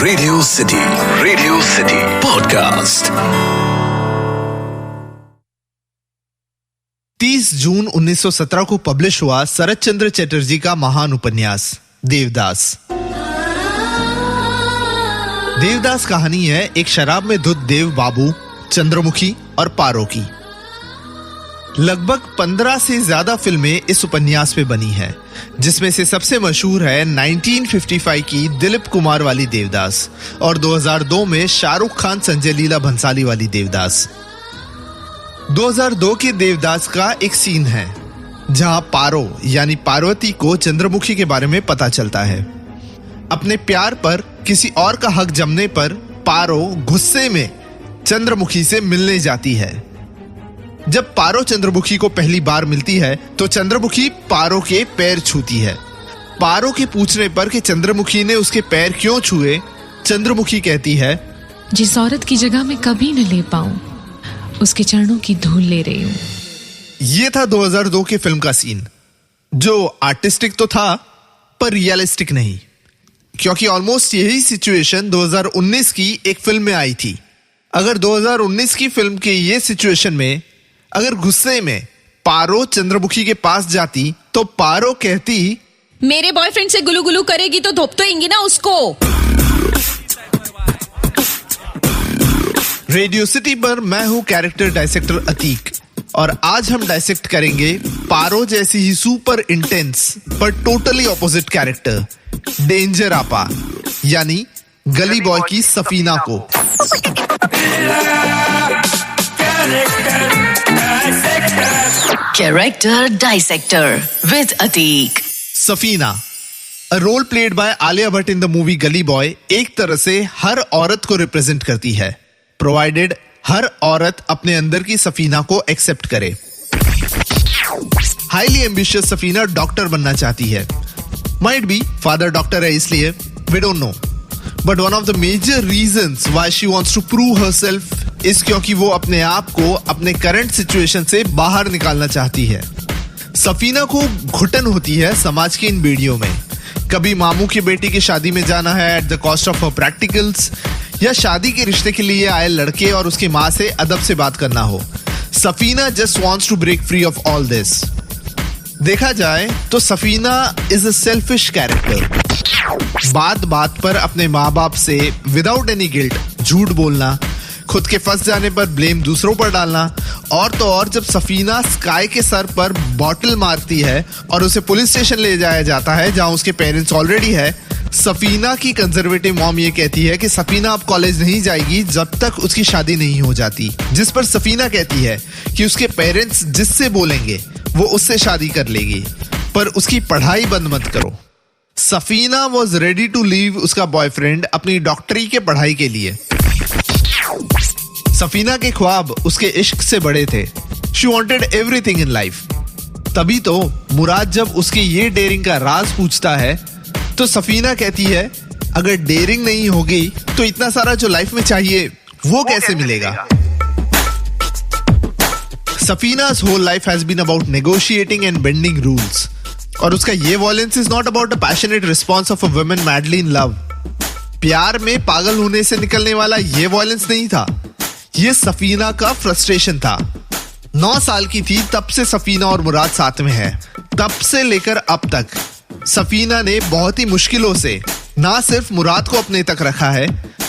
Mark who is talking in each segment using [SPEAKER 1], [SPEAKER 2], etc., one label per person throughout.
[SPEAKER 1] Radio city podcast.
[SPEAKER 2] 30 जून 1917 को publish हुआ शरत चंद्र चटर्जी का महान उपन्यास देवदास। देवदास कहानी है एक शराब में धुत देव बाबू, चंद्रमुखी और पारो की। लगभग 15 से ज्यादा फिल्में इस उपन्यास पे बनी है, जिसमें से सबसे मशहूर है 1955 की दिलीप कुमार वाली देवदास और 2002 में शाहरुख खान संजय लीला भंसाली वाली देवदास। 2002 के देवदास का एक सीन है जहां पारो यानी पार्वती को चंद्रमुखी के बारे में पता चलता है। अपने प्यार पर किसी और का हक जमने पर पारो गुस्से में चंद्रमुखी से मिलने जाती है। जब पारो चंद्रमुखी को पहली बार मिलती है तो चंद्रमुखी पारो के पैर छूती है। पारो के पूछने पर कि चंद्रमुखी ने उसके पैर क्यों छुए, चंद्रमुखी कहती है,
[SPEAKER 3] जिस औरत की जगह मैं कभी न ले पाऊं उसके चरणों की धूल ले रही हूं।
[SPEAKER 2] ये था 2002 के फिल्म का सीन, जो आर्टिस्टिक तो था पर रियलिस्टिक नहीं, क्योंकि ऑलमोस्ट यही सिचुएशन 2019 की एक फिल्म में आई थी। अगर 2019 की फिल्म के ये सिचुएशन में अगर गुस्से में पारो चंद्रमुखी के पास जाती तो पारो कहती,
[SPEAKER 4] मेरे बॉयफ्रेंड से गुलू गुलू करेगी तो धोप तो आएंगी ना उसको।
[SPEAKER 2] रेडियो सिटी पर मैं हूं कैरेक्टर डायसेक्टर अतीक और आज हम डायसेक्ट करेंगे पारो जैसी ही सुपर इंटेंस पर टोटली ऑपोजिट कैरेक्टर डेंजर आपा यानी गली बॉय की सफीना को।
[SPEAKER 5] Character dissector with Atiq.
[SPEAKER 2] Safina, a role played by Alia Bhatt in the movie गली बॉय, एक तरह से हर औरत को रिप्रेजेंट करती है, प्रोवाइडेड हर औरत अपने अंदर की सफीना को एक्सेप्ट करे। हाईली एम्बिशियस सफीना डॉक्टर बनना चाहती है, माइट बी फादर डॉक्टर है इसलिए, we don't know, but one of the major reasons why she wants to prove herself is क्योंकि वो अपने आप को अपने करंट सिचुएशन से बाहर निकालना चाहती है। सफीना को घुटन होती है समाज की इन बेड़ियों में। कभी मामू की बेटी की शादी में जाना है at the cost of her practicals, या शादी के रिश्ते के लिए आए लड़के और उसकी माँ से अदब से बात करना हो। Safina just wants to break free of all this. देखा जाए तो Safina is a selfish character. बात बात पर अपने माँ बाप से विदाउट एनी गिल्ट झूठ बोलना, खुद के फंस जाने पर ब्लेम दूसरों पर डालना, और तो और जब सफीना स्काई के सर पर बॉटल मारती है और उसे पुलिस स्टेशन ले जाया जाता है जहां उसके पेरेंट्स ऑलरेडी है, सफीना की कंजर्वेटिव मॉम ये कहती है कि सफीना अब कॉलेज नहीं जाएगी जब तक उसकी शादी नहीं हो जाती, जिस पर सफीना कहती है कि उसके पेरेंट्स जिससे बोलेंगे वो उससे शादी कर लेगी, पर उसकी पढ़ाई बंद मत करो। Safina was ready to leave उसका बॉयफ्रेंड अपनी डॉक्टरी के पढ़ाई के लिए। सफीना के ख्वाब उसके इश्क से बड़े थे। She wanted everything in life. तभी तो मुराद जब उसके ये डेयरिंग का राज पूछता है तो सफीना कहती है, अगर डेयरिंग नहीं होगी तो इतना सारा जो लाइफ में चाहिए वो कैसे मिलेगा। सफीना's whole life has been about negotiating and bending rules. और उसका ये violence is not about a passionate response of a woman madly in love. प्यार में पागल होने से निकलने वाला ये वॉयलेंस नहीं था, ये सफीना का फ्रस्ट्रेशन था। 9 साल की थी तब से सफीना और मुराद साथ में है। तब से लेकर अब तक सफीना ने बहुत ही मुश्किलों से ना सिर्फ मुराद को अपने तक रखा है,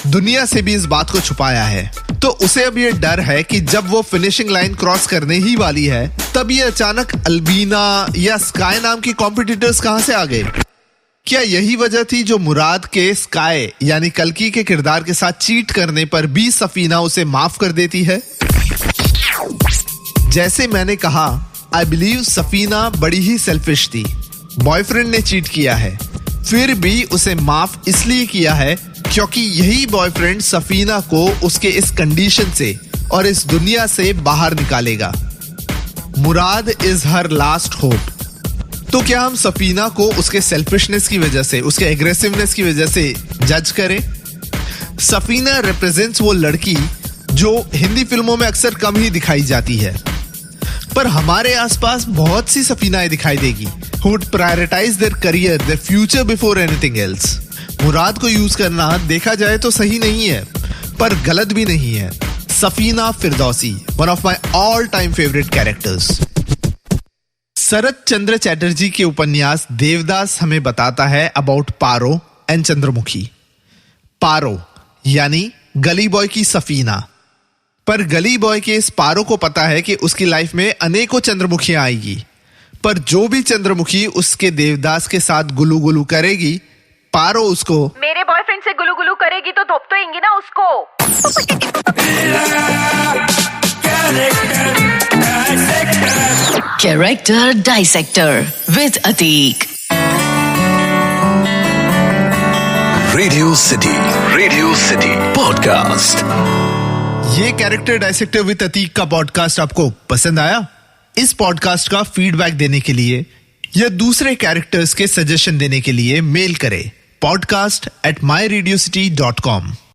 [SPEAKER 2] दुनिया से भी इस बात को छुपाया है। तो उसे अब ये डर है कि जब वो फिनिशिंग लाइन क्रॉस करने ही वाली है तब ये अचानक अल्बीना या स्काई नाम की कॉम्पिटिटर्स कहां से आ गए। क्या यही वजह थी जो मुराद के स्काई यानी कल्कि के किरदार के साथ चीट करने पर भी सफीना उसे माफ कर देती है। जैसे मैंने कहा, आई बिलीव सफीना बड़ी ही सेल्फिश थी। बॉयफ्रेंड ने चीट किया है, फिर भी उसे माफ इसलिए किया है क्योंकि यही बॉयफ्रेंड सफीना को उसके इस कंडीशन से और इस दुनिया से बाहर निकालेगा। मुराद इज हर लास्ट होप। तो क्या हम सफीना को उसके सेल्फिशनेस की वजह से, उसके एग्रेसिवनेस की वजह से जज करें? सफीना रिप्रेजेंट्स वो लड़की जो हिंदी फिल्मों में अक्सर कम ही दिखाई जाती है, पर हमारे आसपास बहुत सी सफीनाएं दिखाई देगी who would prioritize their career, their future before anything else. मुराद को यूज करना देखा जाए तो सही नहीं है, पर गलत भी नहीं है। Safina Firdausi, one of my all time favourite characters. Sharat Chandra Chatterjee के उपन्यास देवदास हमें बताता है अबाउट पारो एंड चंद्रमुखी। पारो यानी गली बॉय की सफीना, पर गली बॉय के इस पारो को पता है कि उसकी लाइफ में अनेकों चंद्रमुखियां आएगी, पर जो भी चंद्रमुखी उसके देवदास के साथ गुलू गुलू करेगी, पारो उसको
[SPEAKER 4] मेरे बॉयफ्रेंड से गुलू गुलू करेगी तो धोप तो आएंगी ना उसको।
[SPEAKER 5] Character Dissector with Atik.
[SPEAKER 1] Radio city podcast.
[SPEAKER 2] ये कैरेक्टर डायसेक्टर विद अतीक का पॉडकास्ट आपको पसंद आया? इस पॉडकास्ट का फीडबैक देने के लिए या दूसरे कैरेक्टर्स के सजेशन देने के लिए मेल करें podcast@myradiocity.com।